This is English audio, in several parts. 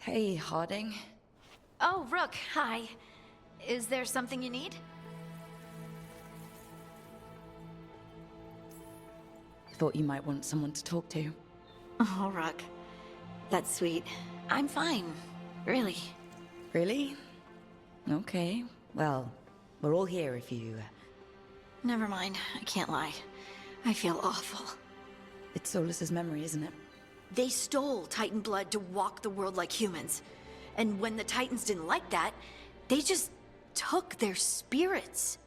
Hey, Harding. Oh, Rook, hi. Is there something you need? Thought you might want someone to talk to. Oh, Rook. That's sweet. I'm fine. Really. Really? Okay. Well, we're all here if you... Never mind. I can't lie. I feel awful. It's Solus's memory, isn't it? They stole Titan blood to walk the world like humans. And when the Titans didn't like that, they just took their spirits.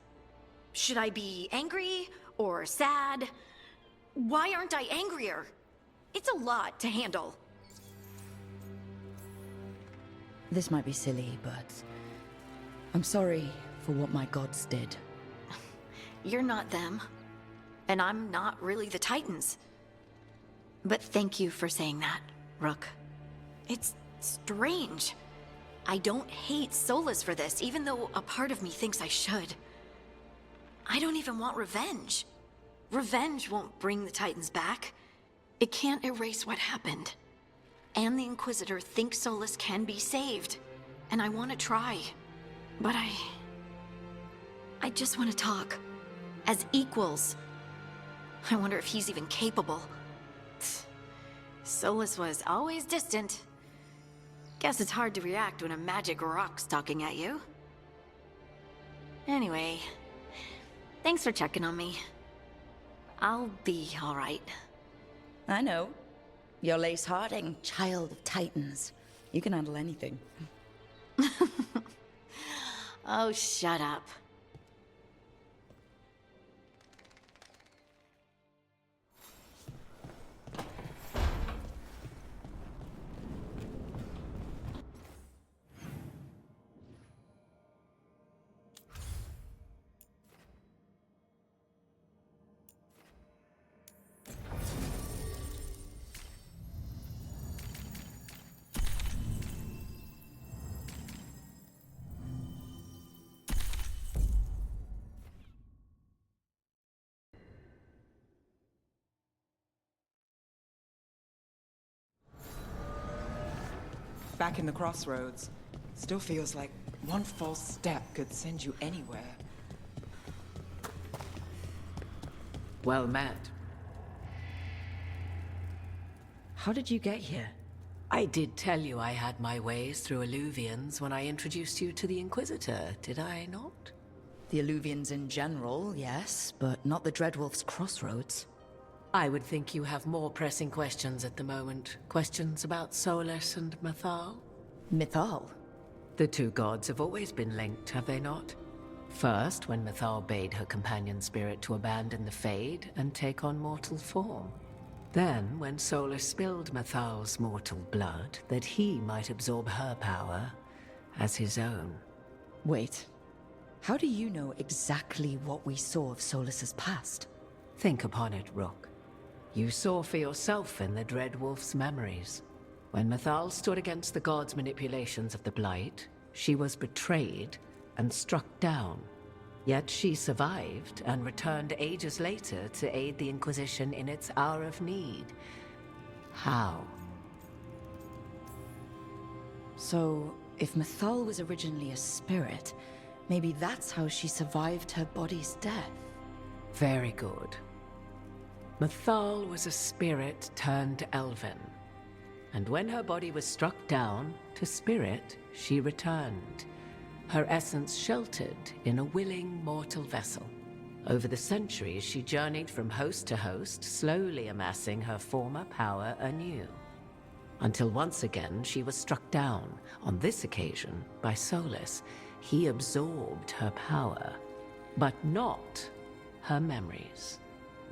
Should I be angry or sad? Why aren't I angrier? It's a lot to handle. This might be silly, but... I'm sorry for what my gods did. You're not them. And I'm not really the Titans. But thank you for saying that, Rook. It's strange. I don't hate Solus for this, even though a part of me thinks I should. I don't even want revenge. Revenge won't bring the Titans back. It can't erase what happened. And the Inquisitor thinks Solus can be saved. And I want to try. But I just want to talk. As equals. I wonder if he's even capable. Solus was always distant. Guess it's hard to react when a magic rock's talking at you. Anyway, thanks for checking on me. I'll be alright. I know. You're Lace Harding, child of Titans. You can handle anything. Oh, shut up. Back in the crossroads. Still feels like one false step could send you anywhere. Well met. How did you get here? I did tell you I had my ways through Illuvians when I introduced you to the Inquisitor, did I not? The Illuvians in general, yes, but not the Dreadwolf's crossroads. I would think you have more pressing questions at the moment. Questions about Solus and Mythal? Mythal? The two gods have always been linked, have they not? First, when Mythal bade her companion spirit to abandon the Fade and take on mortal form. Then, when Solus spilled Mythal's mortal blood, that he might absorb her power as his own. Wait. How do you know exactly what we saw of Solus's past? Think upon it, Rook. You saw for yourself in the Dreadwolf's memories. When Mythal stood against the gods' manipulations of the Blight, she was betrayed and struck down. Yet she survived and returned ages later to aid the Inquisition in its hour of need. How? So, if Mythal was originally a spirit, maybe that's how she survived her body's death. Very good. Mythal was a spirit turned elven. And when her body was struck down, to spirit, she returned. Her essence sheltered in a willing mortal vessel. Over the centuries, she journeyed from host to host, slowly amassing her former power anew. Until once again, she was struck down, on this occasion, by Solus. He absorbed her power, but not her memories.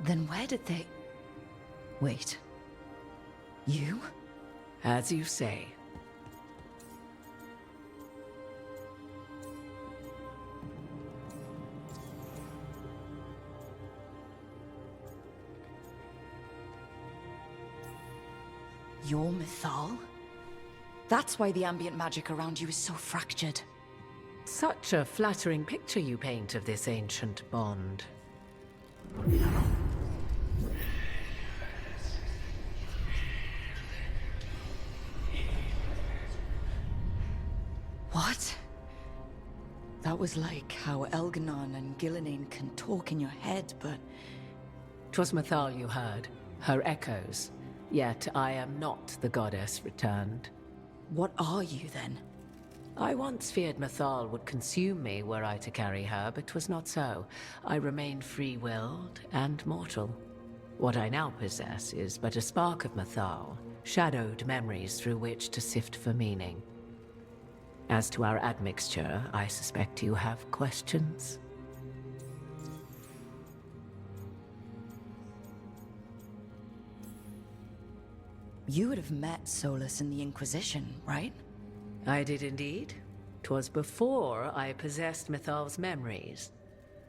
Then where did they... Wait. You? As you say. You're Mythal? That's why the ambient magic around you is so fractured. Such a flattering picture you paint of this ancient bond. What? That was like how Elganon and Gillenane can talk in your head, but... 'Twas Mythal you heard, her echoes. Yet I am not the goddess returned. What are you then? I once feared Mythal would consume me were I to carry her, but 'twas not so. I remain free-willed and mortal. What I now possess is but a spark of Mythal, shadowed memories through which to sift for meaning. As to our admixture, I suspect you have questions. You would have met Solus in the Inquisition, right? I did indeed. 'Twas before I possessed Mythal's memories.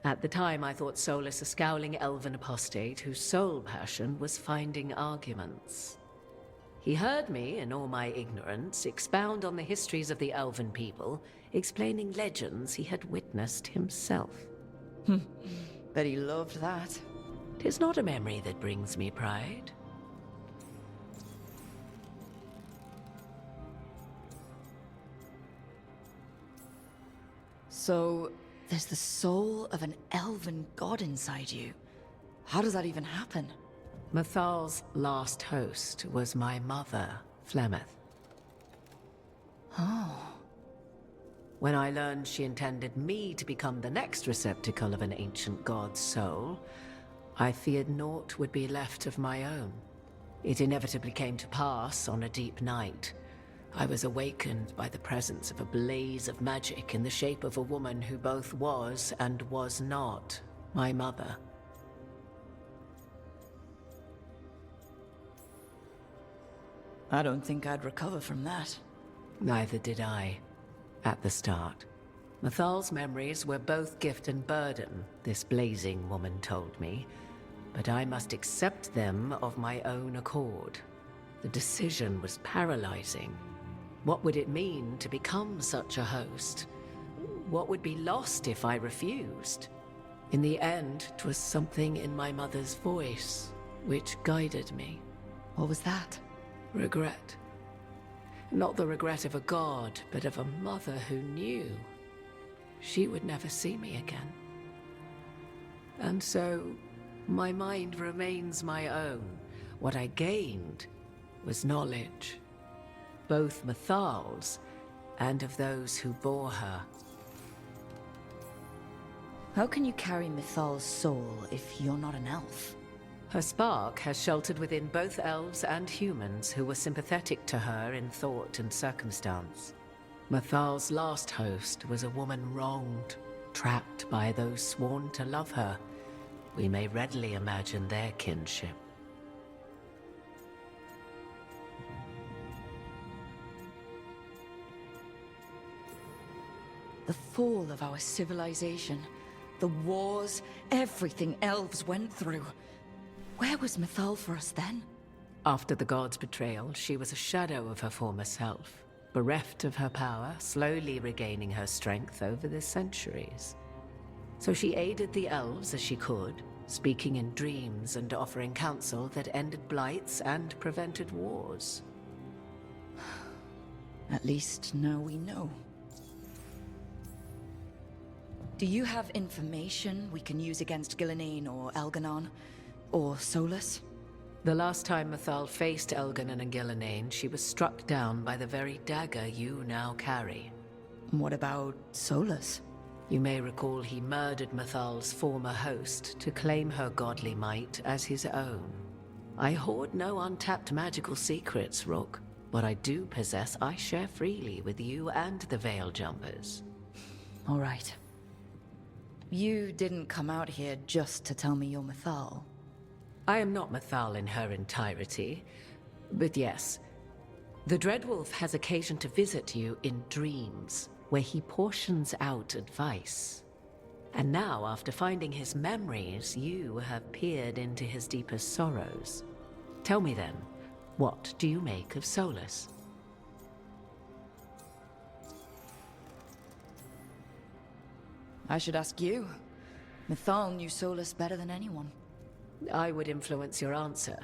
At the time, I thought Solus a scowling elven apostate whose sole passion was finding arguments. He heard me, in all my ignorance, expound on the histories of the elven people, explaining legends he had witnessed himself. Bet he loved that. 'Tis not a memory that brings me pride. So, there's the soul of an elven god inside you. How does that even happen? Mythal's last host was my mother, Flemeth. Oh. When I learned she intended me to become the next receptacle of an ancient god's soul, I feared naught would be left of my own. It inevitably came to pass on a deep night. I was awakened by the presence of a blaze of magic in the shape of a woman who both was and was not my mother. I don't think I'd recover from that. Neither did I, at the start. Mythal's memories were both gift and burden, this blazing woman told me, but I must accept them of my own accord. The decision was paralyzing. What would it mean to become such a host? What would be lost if I refused? In the end, 'twas something in my mother's voice which guided me. What was that? Regret. Not the regret of a god, but of a mother who knew she would never see me again. And so, my mind remains my own. What I gained was knowledge, both Mythal's and of those who bore her. How can you carry Mythal's soul if you're not an elf? Her spark has sheltered within both elves and humans who were sympathetic to her in thought and circumstance. Mythal's last host was a woman wronged, trapped by those sworn to love her. We may readily imagine their kinship. The fall of our civilization, the wars, everything elves went through. Where was Mythal for us then? After the god's betrayal, she was a shadow of her former self, bereft of her power, slowly regaining her strength over the centuries. So she aided the elves as she could, speaking in dreams and offering counsel that ended blights and prevented wars. At least now we know. Do you have information we can use against Gillenane or Elganon? Or Solus? The last time Mythal faced Elganon and Gillenane, she was struck down by the very dagger you now carry. What about Solus? You may recall he murdered Mythal's former host to claim her godly might as his own. I hoard no untapped magical secrets, Rook. What I do possess, I share freely with you and the Veil Jumpers. All right. You didn't come out here just to tell me you're Mythal. I am not Mythal in her entirety, but yes, the Dreadwolf has occasion to visit you in dreams, where he portions out advice. And now, after finding his memories, you have peered into his deepest sorrows. Tell me then, what do you make of Solus? I should ask you. Mythal knew Solus better than anyone. I would influence your answer.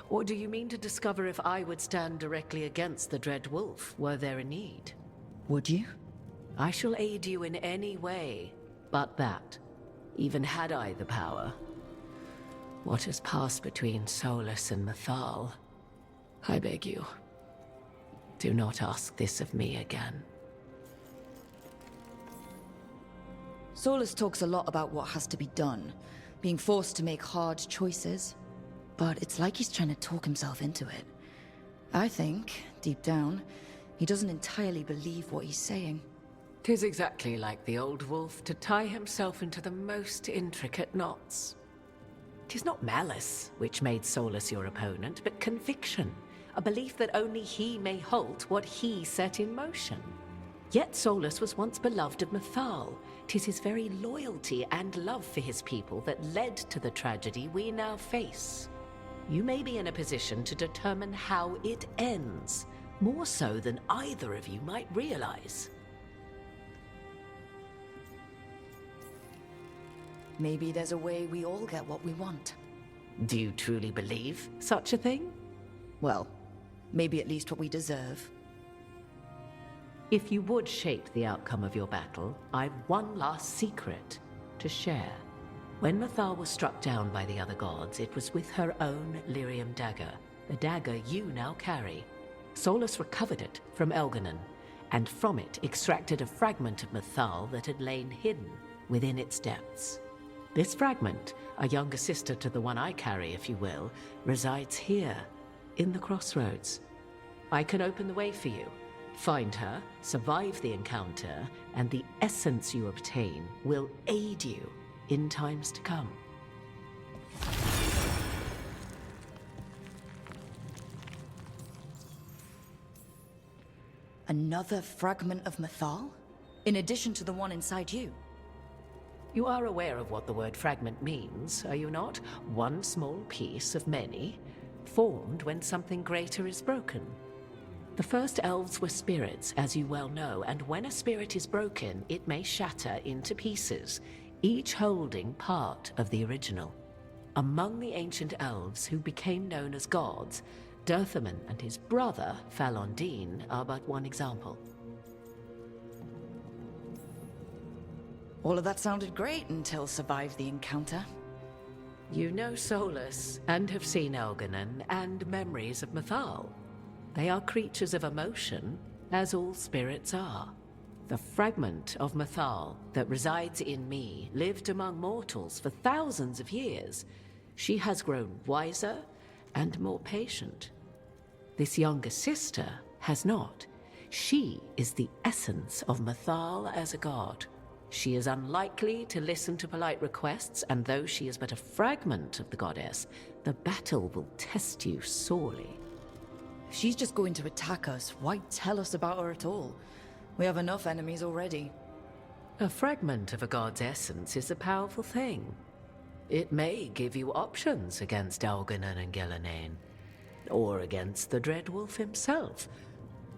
Or do you mean to discover if I would stand directly against the Dread Wolf, were there a need? Would you? I shall aid you in any way but that, even had I the power. What has passed between Solus and Mythal, I beg you, do not ask this of me again. Solus talks a lot about what has to be done, being forced to make hard choices. But it's like he's trying to talk himself into it. I think, deep down, he doesn't entirely believe what he's saying. 'Tis exactly like the old wolf to tie himself into the most intricate knots. 'Tis not malice which made Solus your opponent, but conviction, a belief that only he may halt what he set in motion. Yet Solus was once beloved of Mythal. 'Tis his very loyalty and love for his people that led to the tragedy we now face. You may be in a position to determine how it ends, more so than either of you might realize. Maybe there's a way we all get what we want. Do you truly believe such a thing? Well, maybe at least what we deserve. If you would shape the outcome of your battle, I've one last secret to share. When Mythal was struck down by the other gods, it was with her own lyrium dagger, the dagger you now carry. Solus recovered it from Elganon, and from it extracted a fragment of Mythal that had lain hidden within its depths. This fragment, a younger sister to the one I carry, if you will, resides here, in the crossroads. I can open the way for you. Find her, survive the encounter, and the essence you obtain will aid you in times to come. Another fragment of Mythal? In addition to the one inside you? You are aware of what the word fragment means, are you not? One small piece of many, formed when something greater is broken. The first elves were spirits, as you well know, and when a spirit is broken, it may shatter into pieces, each holding part of the original. Among the ancient elves who became known as gods, Dirthaman and his brother, Falondine, are but one example. All of that sounded great until survived the encounter. You know Solus, and have seen Elganon, and memories of Mythal. They are creatures of emotion, as all spirits are. The fragment of Mythal that resides in me lived among mortals for thousands of years. She has grown wiser and more patient. This younger sister has not. She is the essence of Mythal as a god. She is unlikely to listen to polite requests, and though she is but a fragment of the goddess, the battle will test you sorely. If she's just going to attack us, why tell us about her at all? We have enough enemies already. A fragment of a god's essence is a powerful thing. It may give you options against Elganon and Ghilanane, or against the Dreadwolf himself,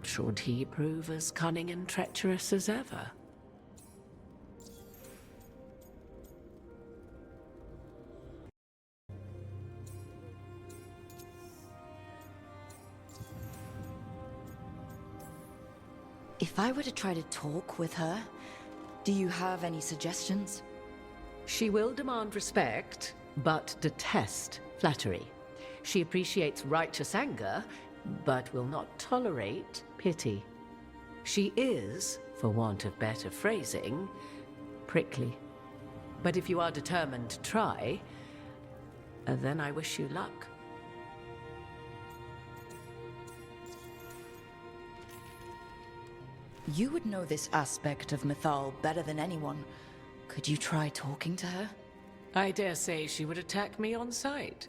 should he prove as cunning and treacherous as ever. If I were to try to talk with her, do you have any suggestions? She will demand respect, but detest flattery. She appreciates righteous anger, but will not tolerate pity. She is, for want of better phrasing, prickly. But if you are determined to try, then I wish you luck. You would know this aspect of Mythal better than anyone. Could you try talking to her? I dare say she would attack me on sight.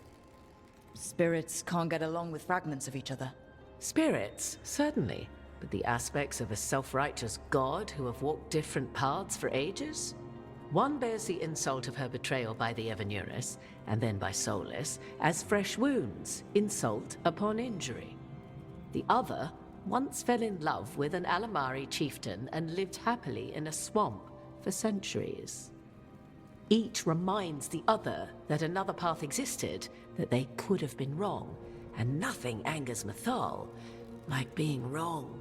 Spirits can't get along with fragments of each other. Spirits, certainly. But the aspects of a self-righteous god who have walked different paths for ages? One bears the insult of her betrayal by the Evanuris, and then by Solus, as fresh wounds, insult upon injury. The other once fell in love with an Alamari chieftain and lived happily in a swamp for centuries. Each reminds the other that another path existed, that they could have been wrong, and nothing angers Mythal like being wrong.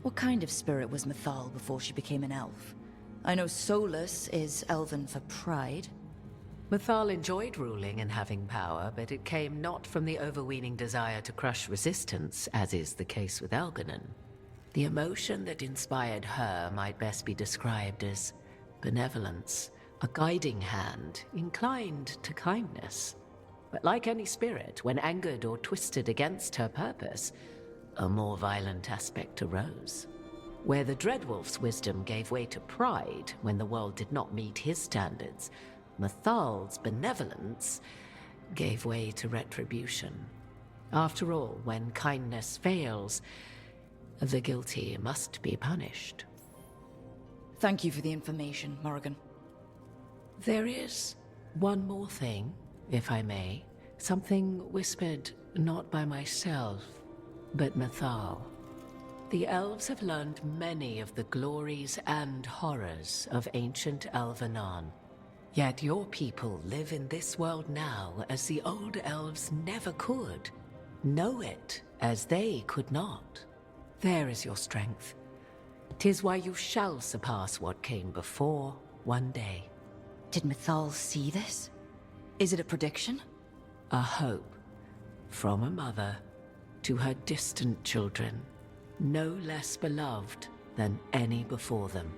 What kind of spirit was Mythal before she became an elf? I know Solus is elven for pride. Mythal enjoyed ruling and having power, but it came not from the overweening desire to crush resistance, as is the case with Elganon. The emotion that inspired her might best be described as benevolence, a guiding hand, inclined to kindness. But like any spirit, when angered or twisted against her purpose, a more violent aspect arose. Where the Dreadwolf's wisdom gave way to pride when the world did not meet his standards, Mythal's benevolence gave way to retribution. After all, when kindness fails, the guilty must be punished. Thank you for the information, Morrigan. There is one more thing, if I may. Something whispered not by myself, but Mythal. The elves have learned many of the glories and horrors of ancient Elvenon. Yet your people live in this world now as the old elves never could. Know it as they could not. There is your strength. 'Tis why you shall surpass what came before one day. Did Mythal see this? Is it a prediction? A hope from a mother to her distant children, no less beloved than any before them.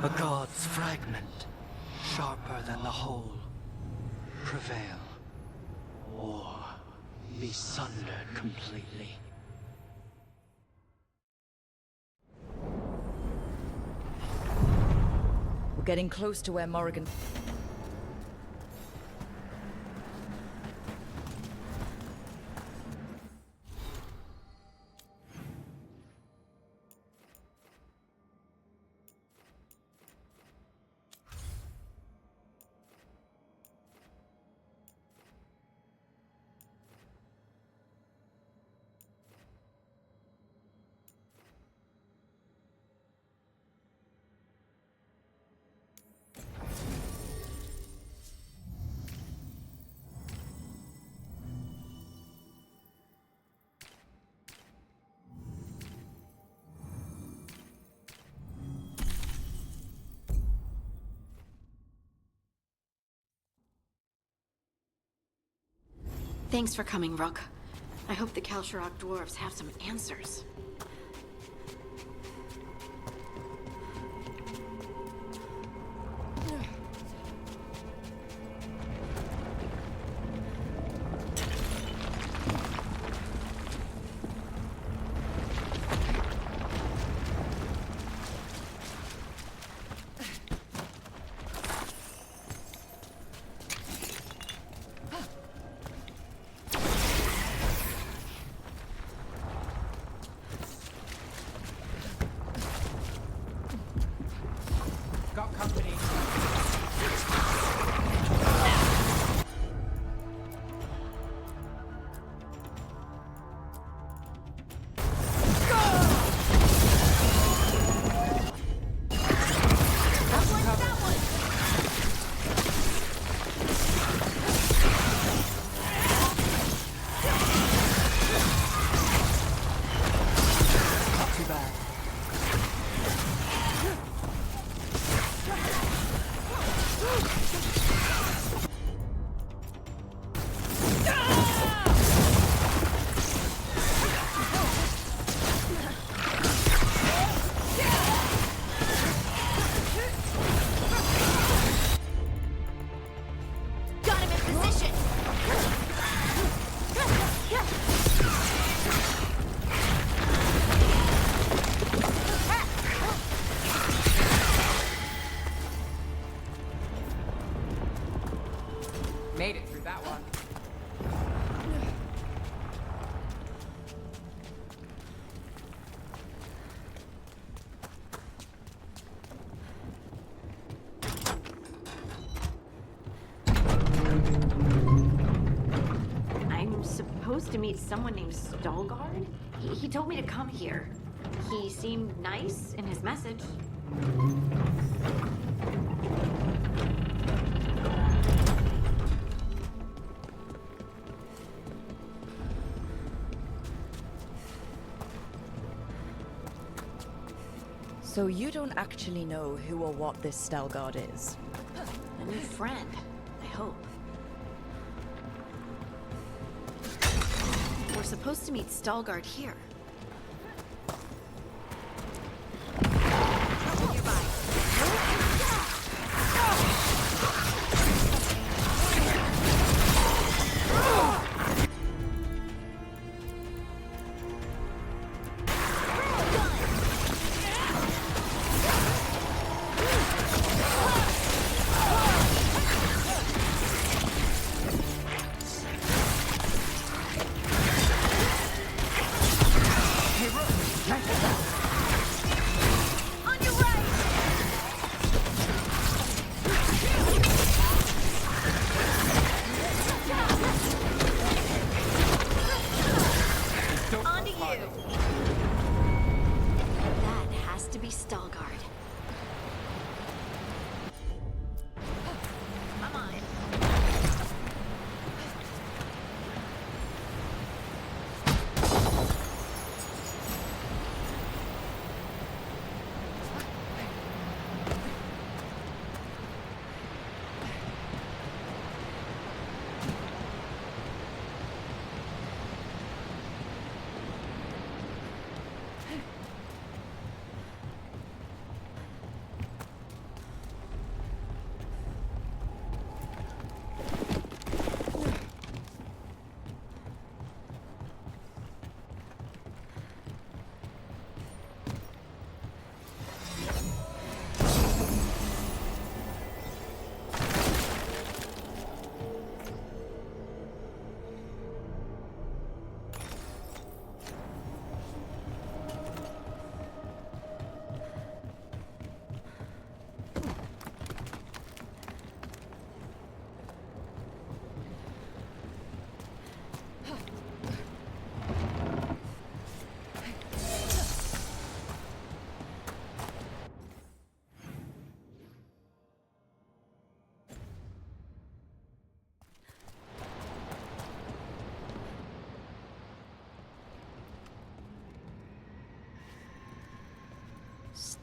A god's fragment, sharper than the whole, prevail, or be sundered completely. We're getting close to where Morrigan... Thanks for coming, Rook. I hope the Kalsharok dwarves have some answers. supposed to meet someone named Veilguard. He told me to come here. He seemed nice in his message. So you don't actually know who or what this Veilguard is? A new friend, I hope. We're supposed to meet Veilguard here.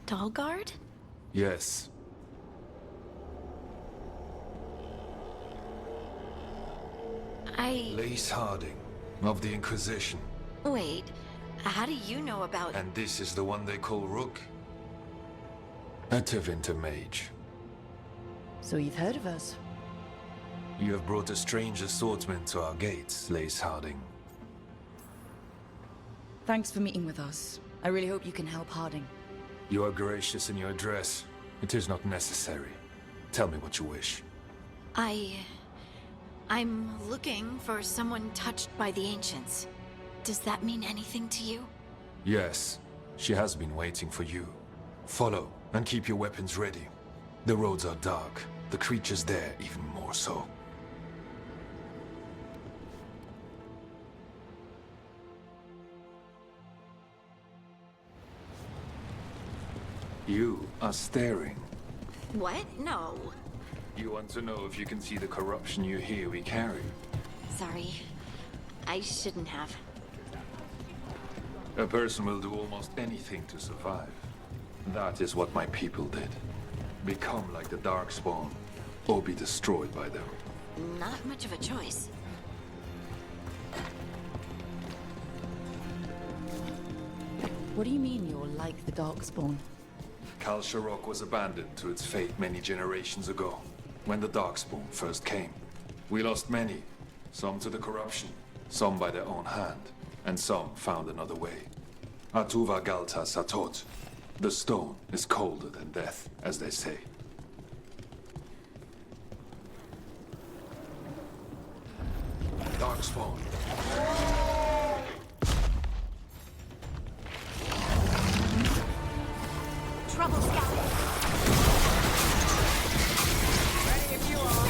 Veilguard? Yes. Lace Harding, of the Inquisition. Wait, how do you know about... And this is the one they call Rook? A Tevinter mage. So you've heard of us? You have brought a strange assortment to our gates, Lace Harding. Thanks for meeting with us. I really hope you can help Harding. You are gracious in your address. It is not necessary. Tell me what you wish. I'm looking for someone touched by the Ancients. Does that mean anything to you? Yes. She has been waiting for you. Follow, and keep your weapons ready. The roads are dark. The creatures there even more so. You are staring. What? No. You want to know if you can see the corruption you hear we carry? Sorry. I shouldn't have. A person will do almost anything to survive. That is what my people did. Become like the Darkspawn, or be destroyed by them. Not much of a choice. What do you mean you're like the Darkspawn? Kal Sharok was abandoned to its fate many generations ago, when the Darkspawn first came. We lost many, some to the corruption, some by their own hand, and some found another way. Atuva Galta Satot. The stone is colder than death, as they say. Darkspawn. Trouble scouting. Ready if you are.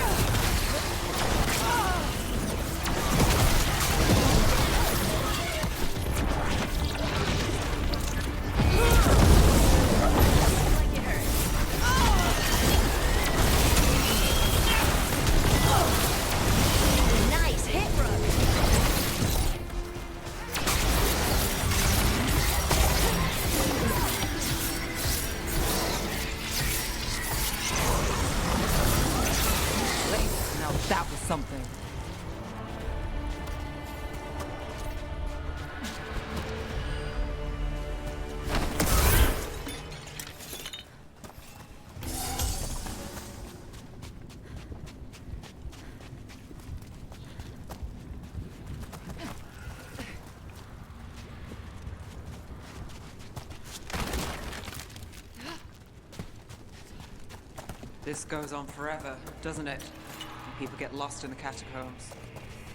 This goes on forever, doesn't it? And people get lost in the catacombs.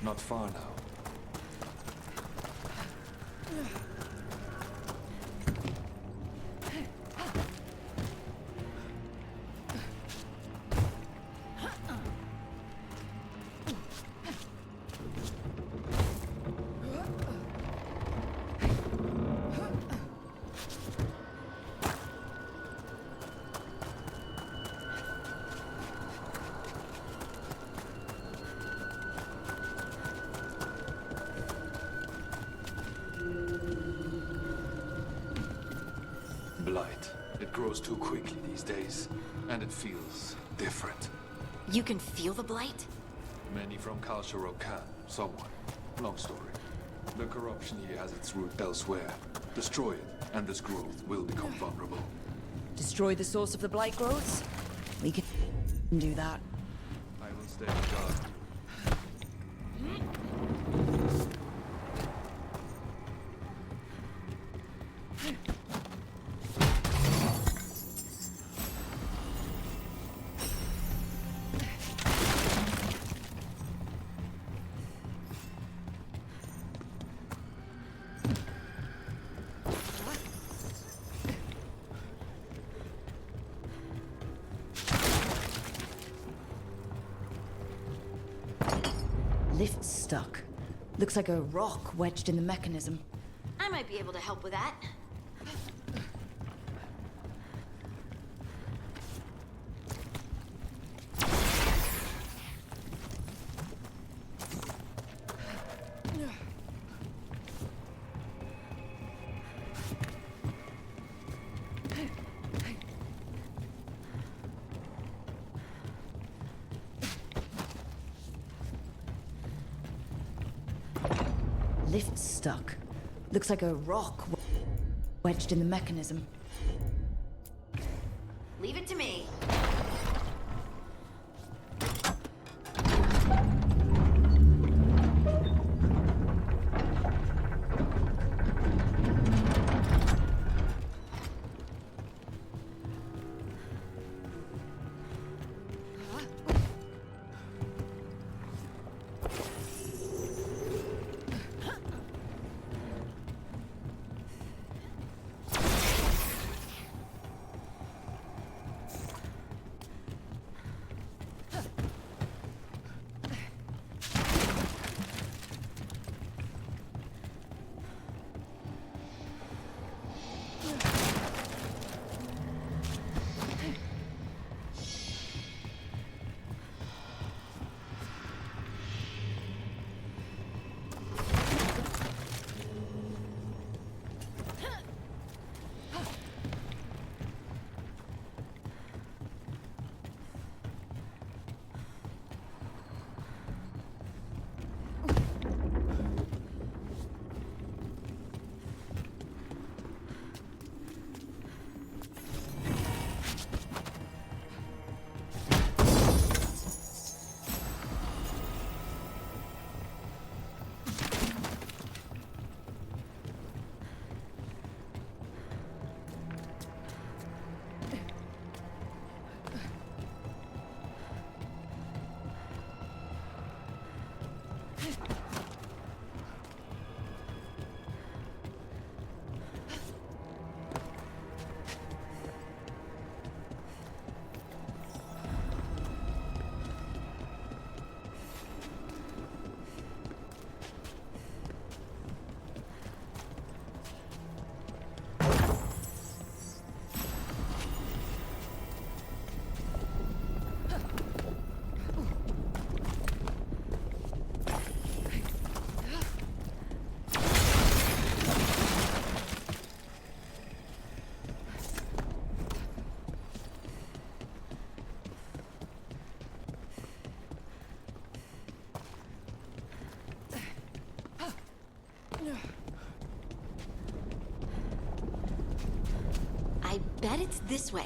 Not far now. Blight. It grows too quickly these days, and it feels different. You can feel the blight? Many from Kalsharok can, somewhat. Long story. The corruption here has its root elsewhere. Destroy it, and this growth will become vulnerable. Destroy the source of the blight growths? We can do that. I will stay on guard. Lift's stuck. Looks like a rock wedged in the mechanism. I might be able to help with that. Lift's stuck. Looks like a rock wedged in the mechanism. Leave it to me. I bet it's this way.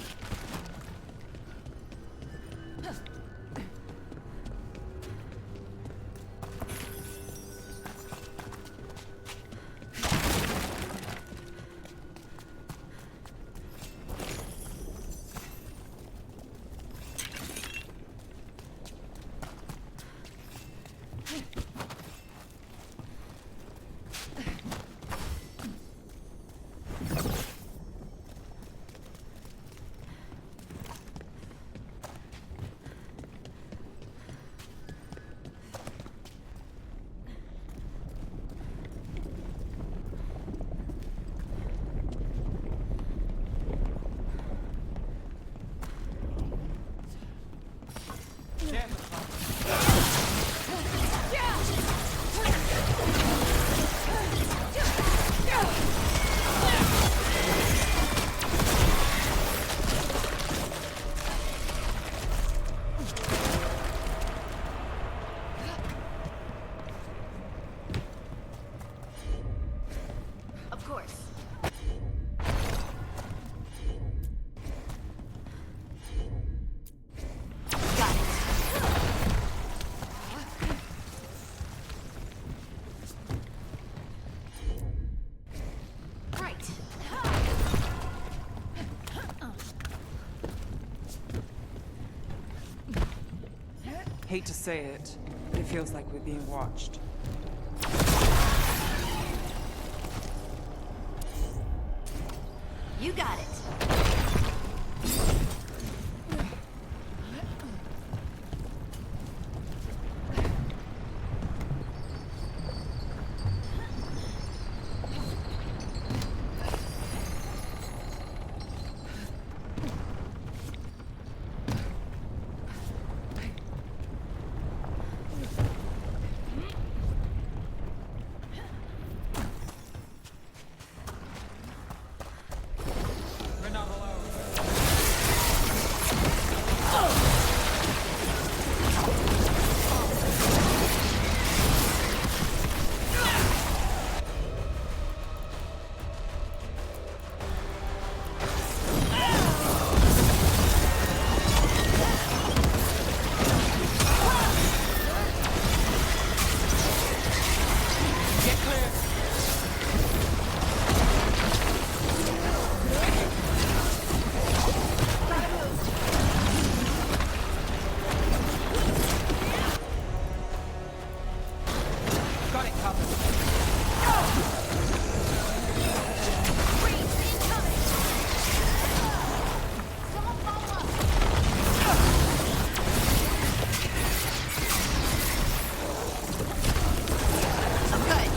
hate to say it, but it feels like we're being watched. You got it. We're not alone. Get clear. Got it covered. I'm good. Got it.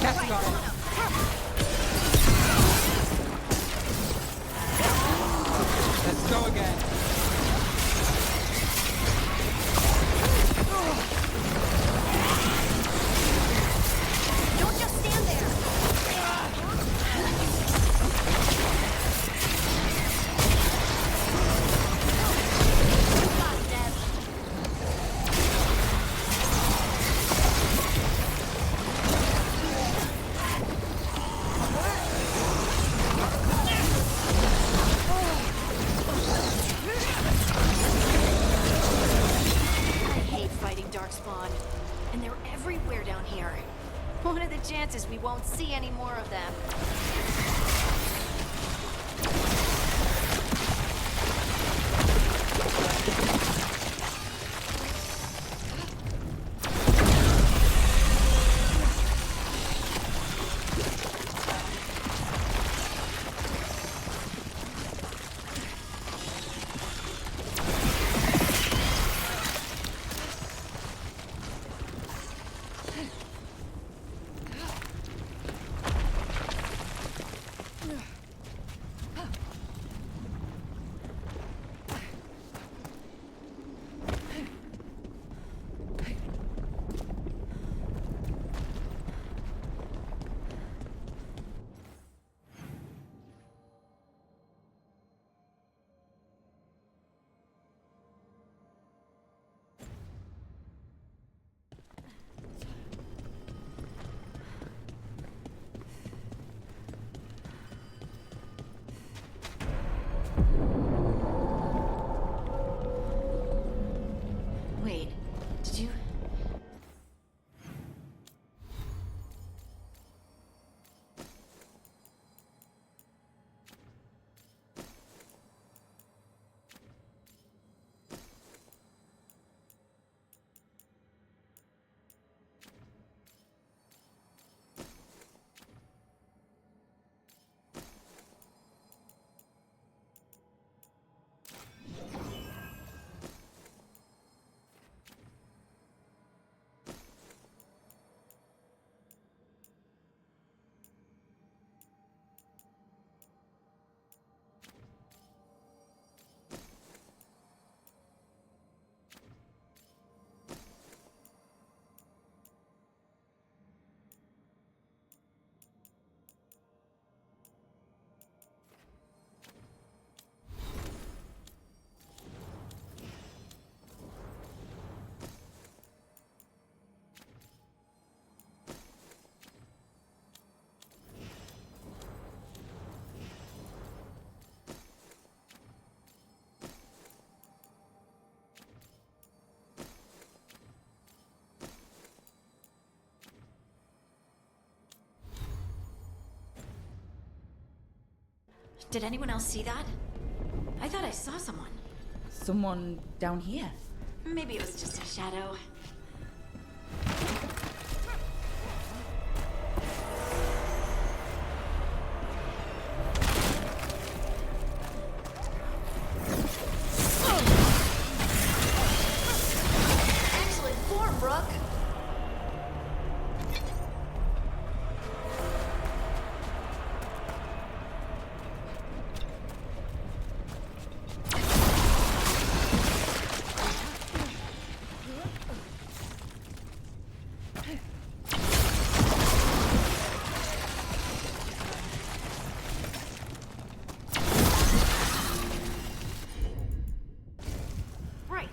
Casting on it. Let's go again. Don't just stand there. You got it, Deb. I hate fighting Darkspawn, and they're everywhere down here. What are the chances we won't see any more of them? Did anyone else see that? I thought I saw someone. Someone down here. Maybe it was just a shadow. Excellent form, Brooke. Right.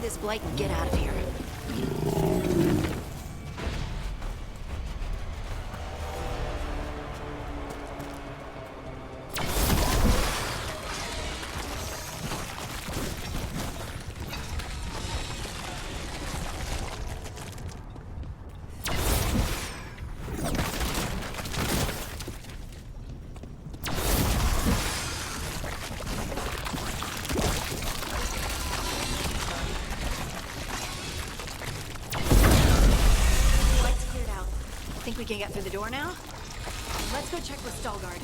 This blight and get out of here. Think we can get through the door now? Let's go check with Veilguard.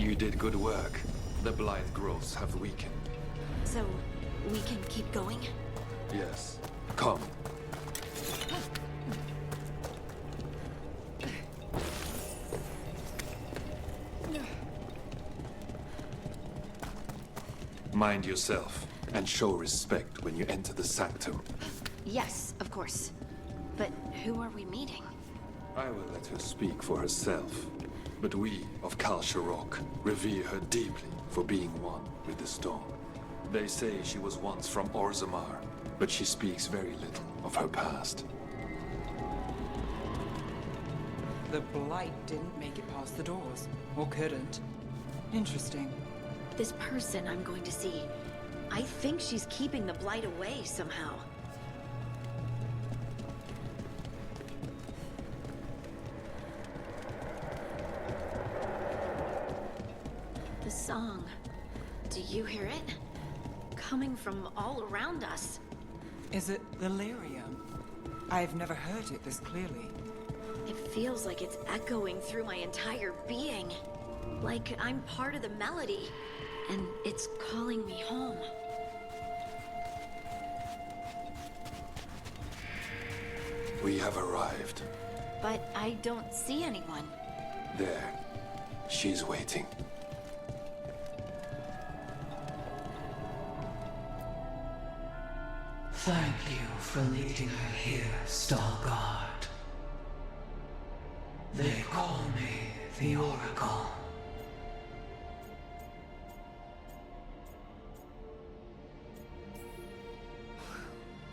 You did good work. The blight growths have weakened. So, we can keep going? Yes. Come. Mind yourself, and show respect when you enter the sanctum. Yes, of course. But who are we meeting? I will let her speak for herself. But we of Kal Sharok revere her deeply for being one with the stone. They say she was once from Orzammar, but she speaks very little of her past. The Blight didn't make it past the doors. Or couldn't. Interesting. This person I'm going to see, I think she's keeping the blight away somehow. The song. Do you hear it? Coming from all around us. Is it delirium? I've never heard it this clearly. It feels like it's echoing through my entire being. Like I'm part of the melody, and it's calling me home. We have arrived. But I don't see anyone. There. She's waiting. Thank you for leading her here, Starguard. They call me the Oracle.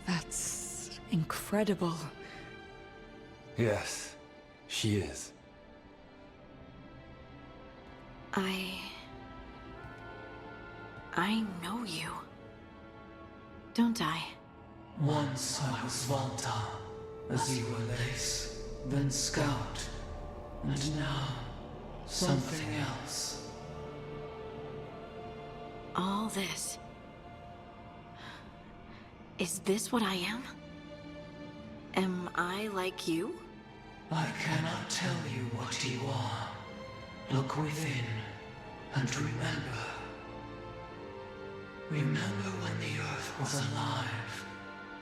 That's incredible. Yes, she is. I know you. Don't I? Once I was Volta, as you were Lace, then Scout, and now something else. All this. Is this what I am? Am I like you? I cannot tell you what you are. Look within, and remember. Remember when the Earth was alive,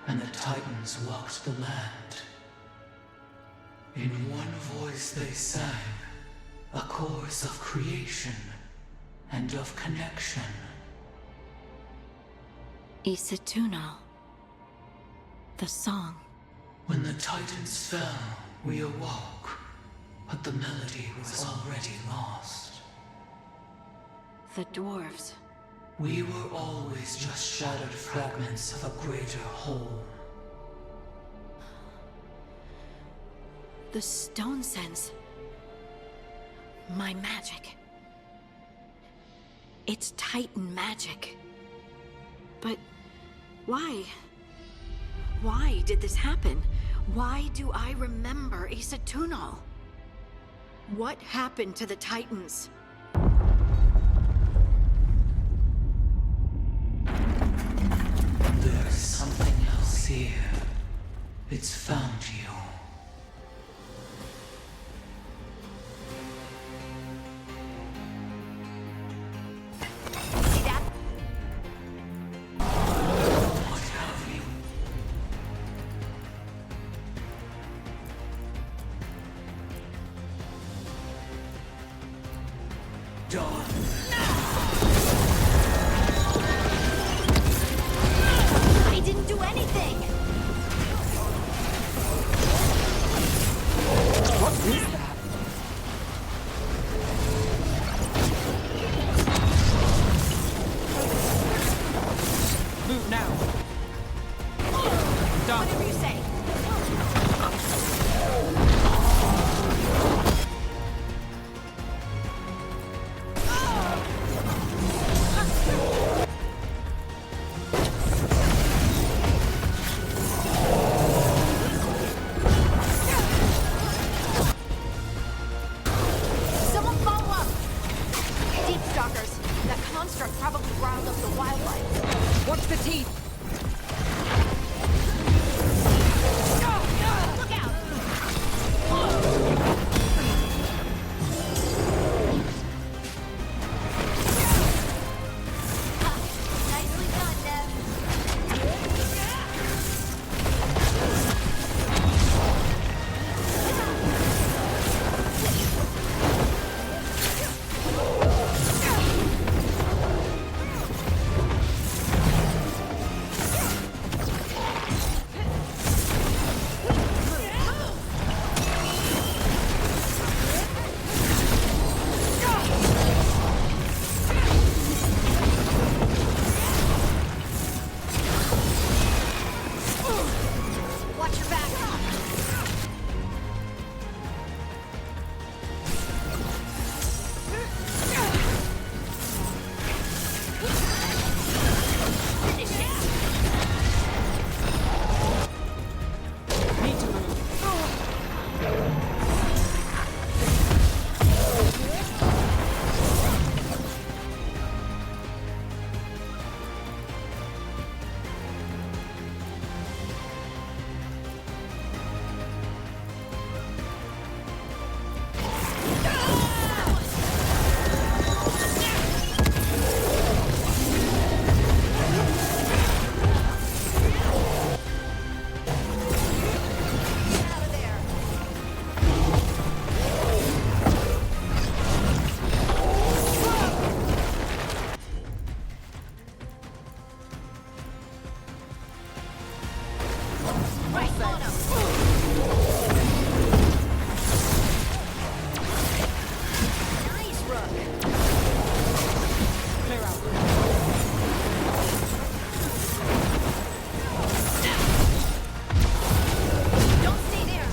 and the Titans walked the land. In one voice they sang, a chorus of creation and of connection. Isatuno. The song. When the Titans fell, we awoke, but the melody was already lost. The dwarves. We were always just shattered fragments of a greater whole. The stone sense. My magic. It's Titan magic. But why? Why did this happen? Why do I remember Isatuno? What happened to the Titans? There's something else here. It's found you. See that? What have you? Dawn. I didn't do anything! What is that? Move now. Done. Whatever you say. Someone follow up! Deep stalkers. That construct probably riled up the wildlife. Watch the teeth. Look out! Clear out. Don't stay there!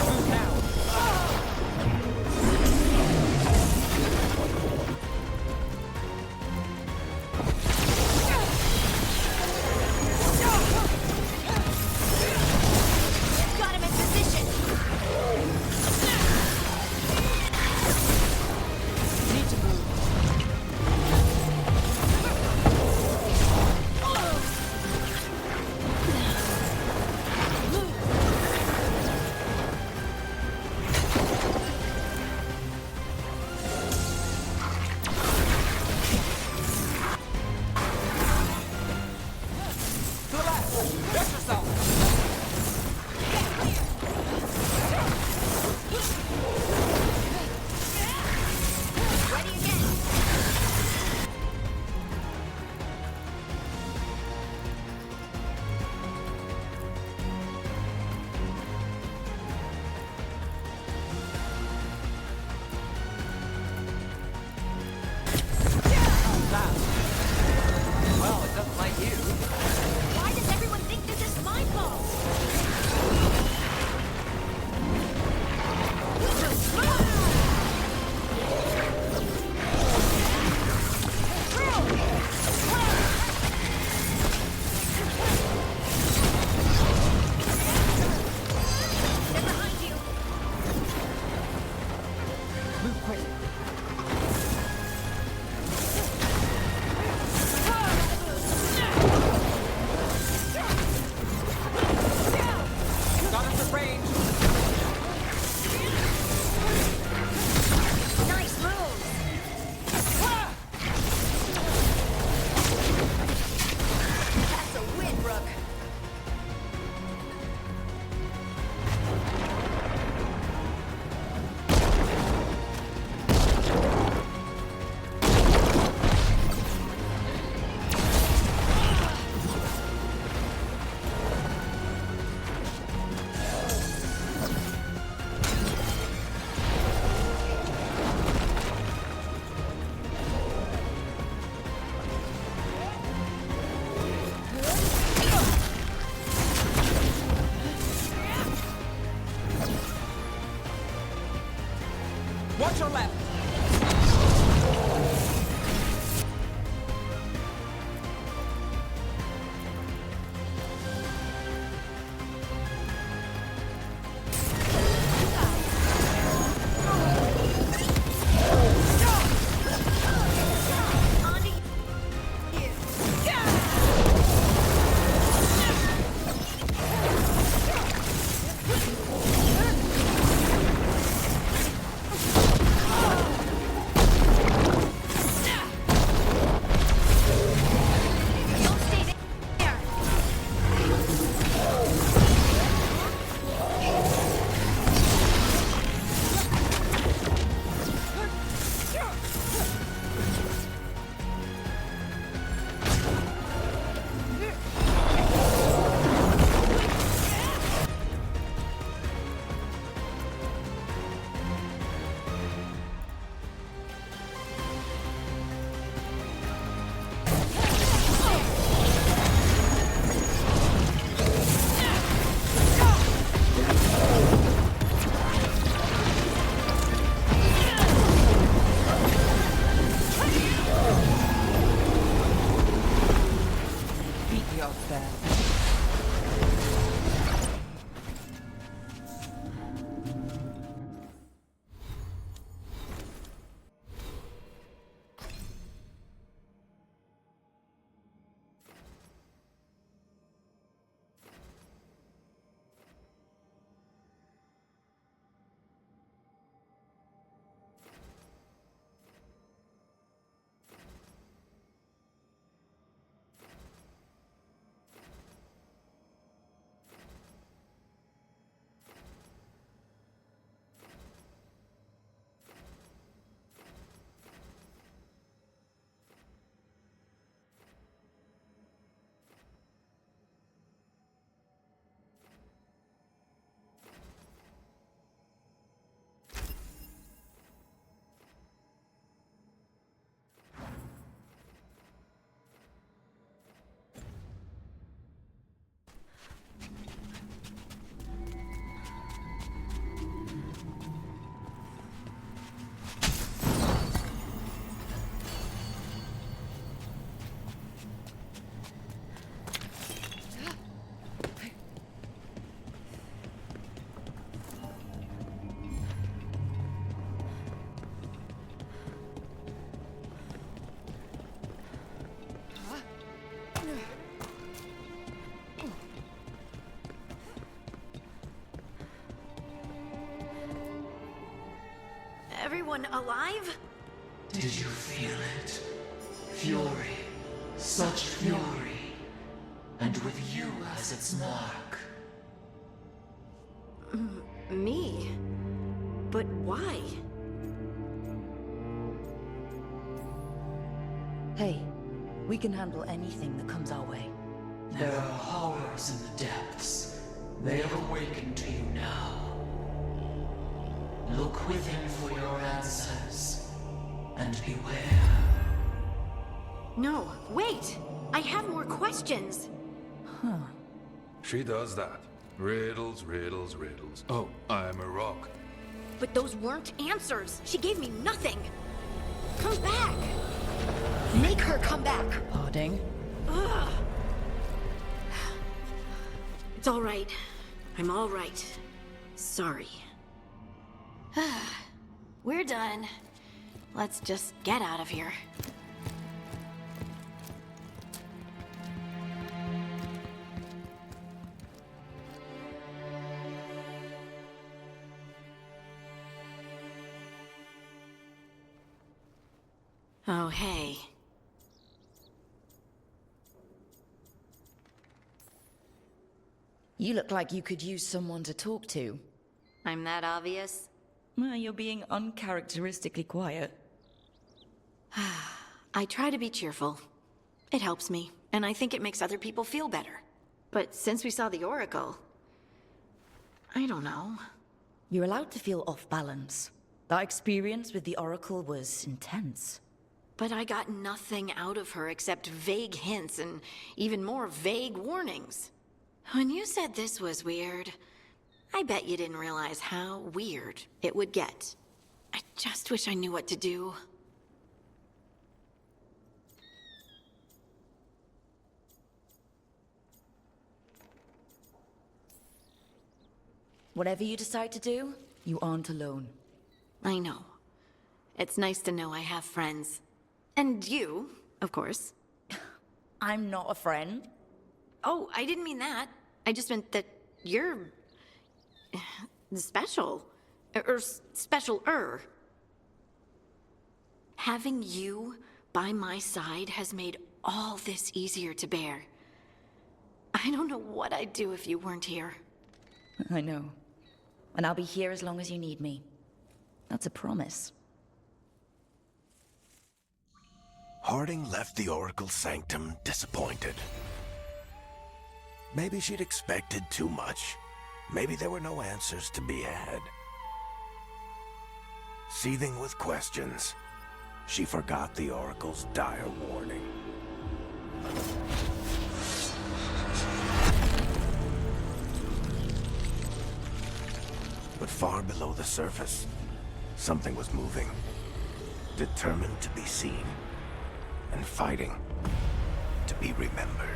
Move now. Got him in position! Need to move. To the left. Get yourself. Ready again! Well, it doesn't like you. Why does everyone think this is my fault? They're behind you! Move quick. Got us at range. Nice move! That's a win, Rook. Watch your left. On to you. everyone alive? Did you feel it? Fury. Such fury. And with you as its mark. Me? But why? Hey, we can handle anything that comes our way. There are horrors in the depths. They have awakened to you now. Look within for your answers. And beware. No, wait! I have more questions! She does that. Riddles, riddles, riddles. Oh, I'm a rock. But those weren't answers! She gave me nothing! Come back! Make her come back! Harding? Ugh. It's all right. I'm all right. Sorry. We're done. Let's just get out of here. Oh, hey. You look like you could use someone to talk to. I'm that obvious? Well, you're being uncharacteristically quiet. I try to be cheerful. It helps me, and I think it makes other people feel better. But since we saw the Oracle... I don't know. You're allowed to feel off balance. That experience with the Oracle was intense. But I got nothing out of her except vague hints and even more vague warnings. When you said this was weird, I bet you didn't realize how weird it would get. I just wish I knew what to do. Whatever you decide to do, you aren't alone. I know. It's nice to know I have friends. And you, of course. I'm not a friend. Oh, I didn't mean that. I just meant that you're... special. Or special-er. Having you by my side has made all this easier to bear. I don't know what I'd do if you weren't here. I know. And I'll be here as long as you need me. That's a promise. Harding left the Oracle Sanctum disappointed. Maybe she'd expected too much. Maybe there were no answers to be had. Seething with questions, she forgot the Oracle's dire warning. But far below the surface, something was moving. Determined to be seen. And fighting to be remembered.